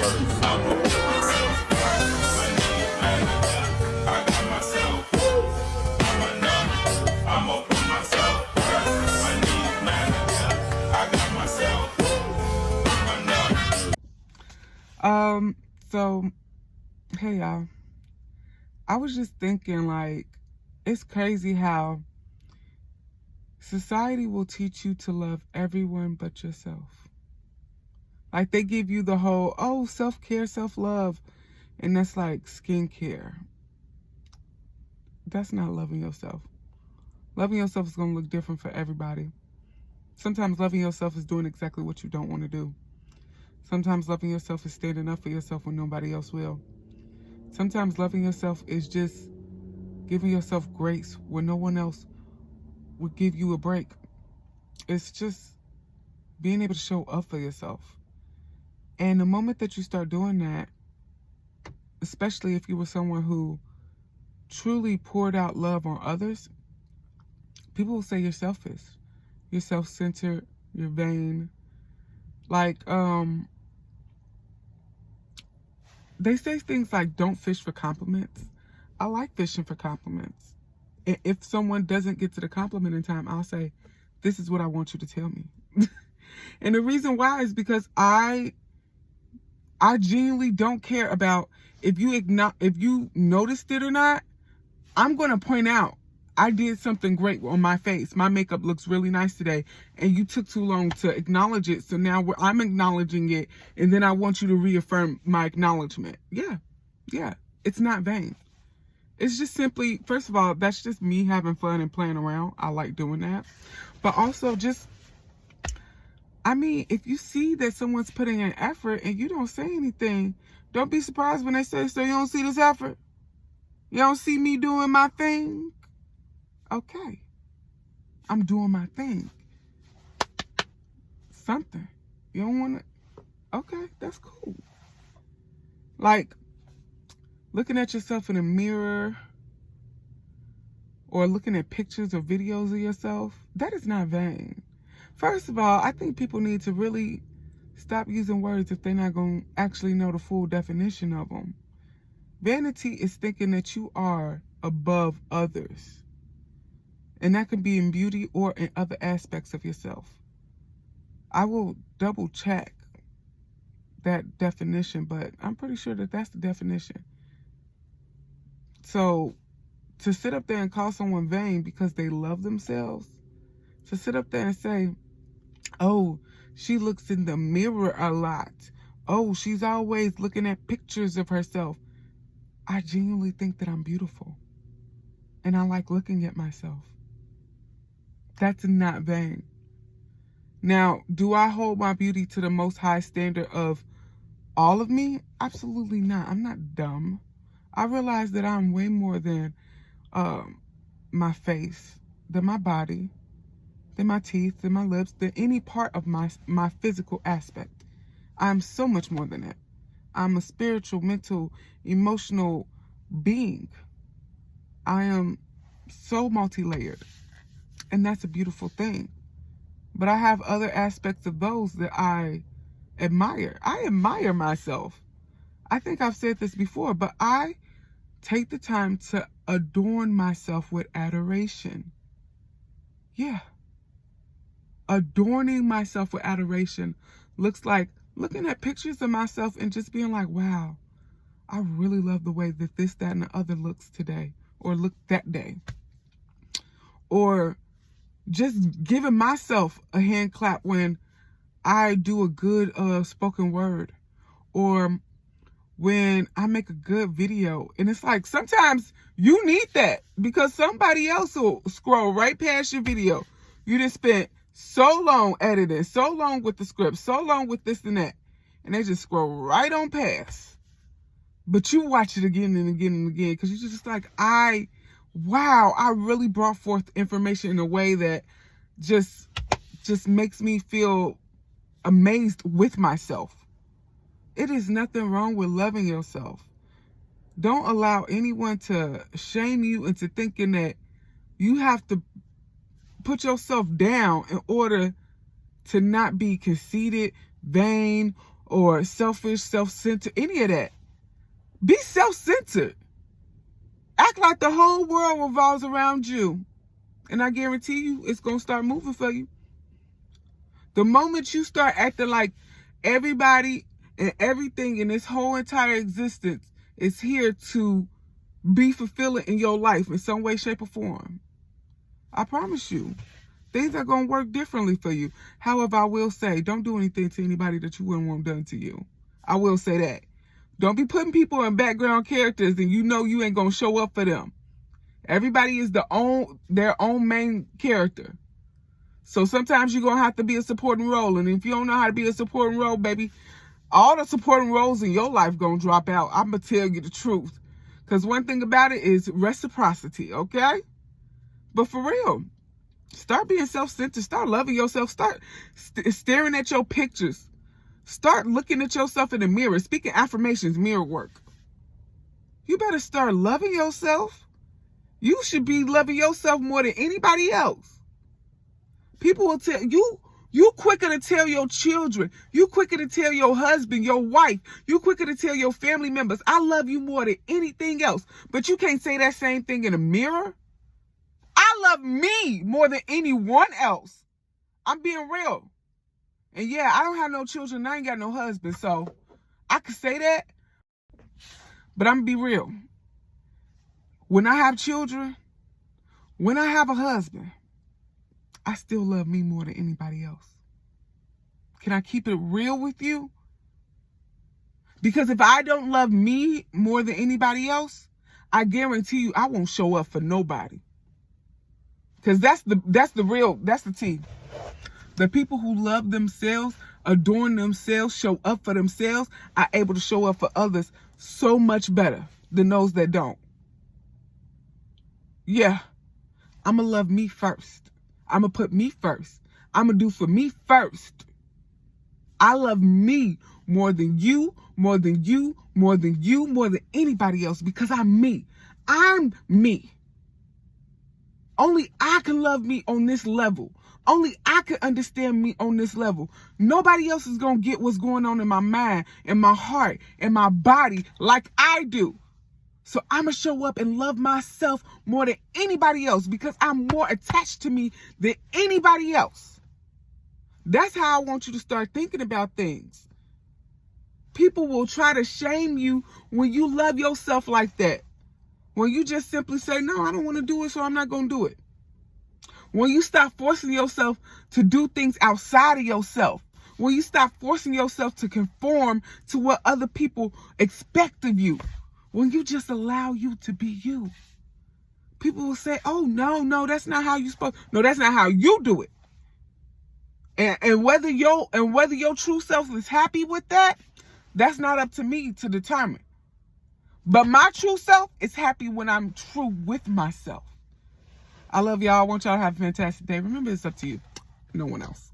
I'ma put myself first. I need manager. I got myself. I'm enough. I'ma put myself first. I need manager. I got myself. I'm enough. So, hey y'all. I was just thinking, like, it's crazy how society will teach you to love everyone but yourself. Like, they give you the whole, oh, self-care, self-love, and that's like skincare. That's not loving yourself. Loving yourself is going to look different for everybody. Sometimes loving yourself is doing exactly what you don't want to do. Sometimes loving yourself is standing up for yourself when nobody else will. Sometimes loving yourself is just giving yourself grace when no one else would give you a break. It's just being able to show up for yourself. And the moment that you start doing that, especially if you were someone who truly poured out love on others, people will say you're selfish, you're self-centered, you're vain. Like, they say things like, don't fish for compliments. I like fishing for compliments. If someone doesn't get to the compliment in time, I'll say, this is what I want you to tell me. And the reason why is because I genuinely don't care about if you noticed it or not. I'm going to point out, I did something great on my face. My makeup looks really nice today, and you took too long to acknowledge it. So now I'm acknowledging it, and then I want you to reaffirm my acknowledgement. Yeah, it's not vain. It's just simply, first of all, that's just me having fun and playing around. I like doing that. But also just, I mean, if you see that someone's putting in effort and you don't say anything, don't be surprised when they say, so you don't see this effort? You don't see me doing my thing? Okay. I'm doing my thing. Something. You don't want to? Okay, that's cool. Like, looking at yourself in a mirror or looking at pictures or videos of yourself, that is not vain. First of all, I think people need to really stop using words if they're not going to actually know the full definition of them. Vanity is thinking that you are above others. And that can be in beauty or in other aspects of yourself. I will double check that definition, but I'm pretty sure that that's the definition. So to sit up there and call someone vain because they love themselves, to sit up there and say, oh, she looks in the mirror a lot. Oh, she's always looking at pictures of herself. I genuinely think that I'm beautiful. And I like looking at myself. That's not vain. Now, do I hold my beauty to the most high standard of all of me? Absolutely not. I'm not dumb. I realize that I'm way more than my face, than my body, than my teeth, than my lips, than any part of my physical aspect. I'm so much more than that. I'm a spiritual, mental, emotional being. I am so multi-layered. And that's a beautiful thing. But I have other aspects of those that I admire. I admire myself. I think I've said this before, but I take the time to adorn myself with adoration. Yeah. Adorning myself with adoration looks like looking at pictures of myself and just being like, wow, I really love the way that this, that, and the other looks today, or looked that day. Or just giving myself a hand clap when I do a good spoken word, or when I make a good video. And it's like, sometimes you need that because somebody else will scroll right past your video. You just spent so long editing, so long with the script, so long with this and that, and they just scroll right on past. But you watch it again and again and again because you're just like, wow, I really brought forth information in a way that just makes me feel amazed with myself. It is nothing wrong with loving yourself. Don't allow anyone to shame you into thinking that you have to put yourself down in order to not be conceited, vain, or selfish, self-centered, any of that. Be self-centered. Act like the whole world revolves around you. And I guarantee you, it's going to start moving for you. The moment you start acting like everybody and everything in this whole entire existence is here to be fulfilling in your life in some way, shape, or form, I promise you, things are going to work differently for you. However, I will say, don't do anything to anybody that you wouldn't want done to you. I will say that. Don't be putting people in background characters and you know you ain't going to show up for them. Everybody is their own main character. So sometimes you're going to have to be a supporting role. And if you don't know how to be a supporting role, baby, all the supporting roles in your life going to drop out. I'm going to tell you the truth. Because one thing about it is reciprocity, okay? But for real, start being self-centered. Start loving yourself. Start staring at your pictures. Start looking at yourself in the mirror. Speaking affirmations, mirror work. You better start loving yourself. You should be loving yourself more than anybody else. People will tell you quicker to tell your children, you quicker to tell your husband, your wife, you quicker to tell your family members, I love you more than anything else. But you can't say that same thing in a mirror. I love me more than anyone else. I'm being real. And yeah, I don't have no children. I ain't got no husband. So I could say that. But I'm going to be real. When I have children, when I have a husband, I still love me more than anybody else. Can I keep it real with you? Because if I don't love me more than anybody else, I guarantee you I won't show up for nobody. Because that's the tea. The people who love themselves, adorn themselves, show up for themselves, are able to show up for others so much better than those that don't. Yeah, I'm going to love me first. I'm going to put me first. I'm going to do for me first. I love me more than you, more than you, more than you, more than anybody else because I'm me. I'm me. Only I can love me on this level. Only I can understand me on this level. Nobody else is going to get what's going on in my mind, in my heart, in my body like I do. So I'm going to show up and love myself more than anybody else because I'm more attached to me than anybody else. That's how I want you to start thinking about things. People will try to shame you when you love yourself like that. When you just simply say, no, I don't want to do it, so I'm not going to do it. When you stop forcing yourself to do things outside of yourself. When you stop forcing yourself to conform to what other people expect of you. When you just allow you to be you. People will say, oh, no, that's not how you supposed. No, that's not how you do it. And whether your true self is happy with that, that's not up to me to determine. But my true self is happy when I'm true with myself. I love y'all. I want y'all to have a fantastic day. Remember, it's up to you. No one else.